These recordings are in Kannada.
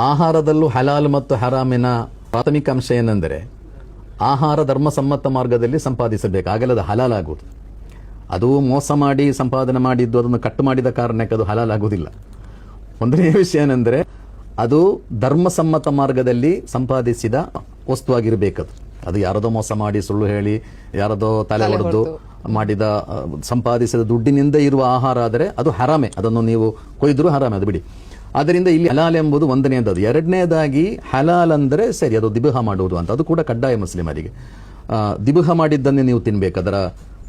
ಆಹಾರದಲ್ಲೂ ಹಲಾಲ್ ಮತ್ತು ಹರಾಮಿನ ಪ್ರಾಥಮಿಕ ಅಂಶ ಏನೆಂದರೆ ಆಹಾರ ಧರ್ಮಸಮ್ಮತ ಮಾರ್ಗದಲ್ಲಿ ಸಂಪಾದಿಸಬೇಕು, ಆಗಲೇ ಅದು ಹಲಾಲ್ ಆಗುವುದು. ಅದು ಮೋಸ ಮಾಡಿ ಸಂಪಾದನೆ ಮಾಡಿದ್ದು ಅದನ್ನು ಕಟ್ಟು ಮಾಡಿದ ಕಾರಣಕ್ಕೆ ಅದು ಹಲಾಲ್ ಆಗುವುದಿಲ್ಲ. ಒಂದನೇ ವಿಷಯ ಏನೆಂದರೆ ಅದು ಧರ್ಮಸಮ್ಮತ ಮಾರ್ಗದಲ್ಲಿ ಸಂಪಾದಿಸಿದ ವಸ್ತುವಾಗಿರಬೇಕದು. ಅದು ಯಾರದೋ ಮೋಸ ಮಾಡಿ ಸುಳ್ಳು ಹೇಳಿ ಯಾರದೋ ತಲೆ ಹೊಡೆದು ಮಾಡಿದ ಸಂಪಾದಿಸಿದ ದುಡ್ಡಿನಿಂದ ಇರುವ ಆಹಾರ ಆದರೆ ಅದು ಹರಾಮೆ, ಅದನ್ನು ನೀವು ಕೊಯ್ದರೂ ಹರಾಮೆ, ಅದು ಬಿಡಿ. ಆದ್ದರಿಂದ ಇಲ್ಲಿ ಹಲಾಲ್ ಎಂಬುದು ಒಂದನೇದದು. ಎರಡನೇದಾಗಿ ಹಲಾಲ್ ಅಂದರೆ ಸರಿ ಅದು ದಿಬಹ ಮಾಡುವುದು ಅಂತ, ಅದು ಕೂಡ ಕಡ್ಡಾಯ ಮುಸ್ಲಿಮರಿಗೆ. ದಿಬಹ ಮಾಡಿದ್ದನ್ನೇ ನೀವು ತಿನ್ಬೇಕು,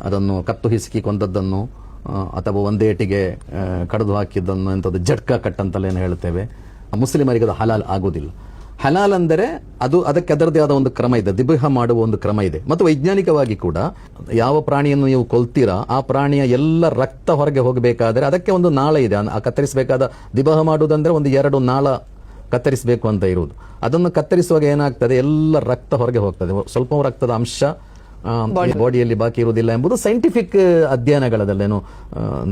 ಅದನ್ನು ಕತ್ತು ಹಿಸುಕಿ ಕೊಂದದ್ದನ್ನು ಅಥವಾ ಒಂದೇಟಿಗೆ ಕಡಿದು ಹಾಕಿದ್ದನ್ನು ಎಂಥದ್ದು ಜಡ್ಕ ಕಟ್ ಅಂತೆಲ್ಲ ಏನು ಹೇಳ್ತೇವೆ, ಮುಸ್ಲಿಮರಿಗೆ ಅದು ಹಲಾಲ್ ಆಗೋದಿಲ್ಲ. ಹಲಾಲ್ ಅಂದರೆ ಅದಕ್ಕೆ ಅದರದೇ ಆದ ಒಂದು ಕ್ರಮ ಇದೆ, ದಿಬಹ ಮಾಡುವ ಒಂದು ಕ್ರಮ ಇದೆ. ಮತ್ತು ವೈಜ್ಞಾನಿಕವಾಗಿ ಕೂಡ ಯಾವ ಪ್ರಾಣಿಯನ್ನು ನೀವು ಕೊಲ್ತೀರಾ ಆ ಪ್ರಾಣಿಯ ಎಲ್ಲ ರಕ್ತ ಹೊರಗೆ ಹೋಗಬೇಕಾದ್ರೆ ಅದಕ್ಕೆ ಒಂದು ನಾಳ ಇದೆ. ಕತ್ತರಿಸಬೇಕಾದ ದಿಬಹ ಮಾಡುವುದಂದ್ರೆ ಒಂದು 2 ನಾಳ ಕತ್ತರಿಸಬೇಕು ಅಂತ ಇರುವುದು. ಅದನ್ನು ಕತ್ತರಿಸುವಾಗ ಏನಾಗ್ತದೆ, ಎಲ್ಲ ರಕ್ತ ಹೊರಗೆ ಹೋಗ್ತದೆ, ಸ್ವಲ್ಪ ರಕ್ತದ ಅಂಶ ಬಾಡಿಯಲ್ಲಿ ಬಾಕಿ ಇರುವುದಿಲ್ಲ ಎಂಬುದು ಸೈಂಟಿಫಿಕ್ ಅಧ್ಯಯನಗಳಲ್ಲೇನು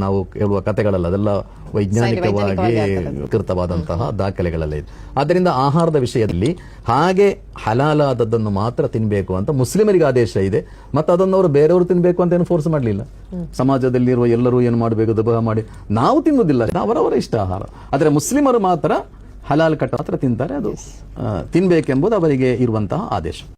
ನಾವು ಹೇಳುವ ಕಥೆಗಳಲ್ಲ, ಅದೆಲ್ಲ ವೈಜ್ಞಾನಿಕವಾಗಿ ಕೃತವಾದಂತಹ ದಾಖಲೆಗಳೆಲ್ಲ ಇದೆ. ಆದ್ದರಿಂದ ಆಹಾರದ ವಿಷಯದಲ್ಲಿ ಹಾಗೆ ಹಲಾಲಾದದ್ದನ್ನು ಮಾತ್ರ ತಿನ್ನಬೇಕು ಅಂತ ಮುಸ್ಲಿಮರಿಗೆ ಆದೇಶ ಇದೆ. ಮತ್ತು ಅದನ್ನು ಅವರು ಬೇರೆಯವರು ತಿನ್ನಬೇಕು ಅಂತ ಏನು ಫೋರ್ಸ್ ಮಾಡಲಿಲ್ಲ. ಸಮಾಜದಲ್ಲಿರುವ ಎಲ್ಲರೂ ಏನು ಮಾಡಬೇಕು, ದಬಹ ಮಾಡಿ ನಾವು ತಿನ್ನುವುದಿಲ್ಲ, ಅವರವರ ಇಷ್ಟ ಆಹಾರ. ಆದರೆ ಮುಸ್ಲಿಮರು ಮಾತ್ರ ಹಲಾಲ್ ಕಟ್ ಮಾತ್ರ ತಿಂತಾರೆ, ಅದು ತಿನ್ಬೇಕೆಂಬುದು ಅವರಿಗೆ ಇರುವಂತಹ ಆದೇಶ.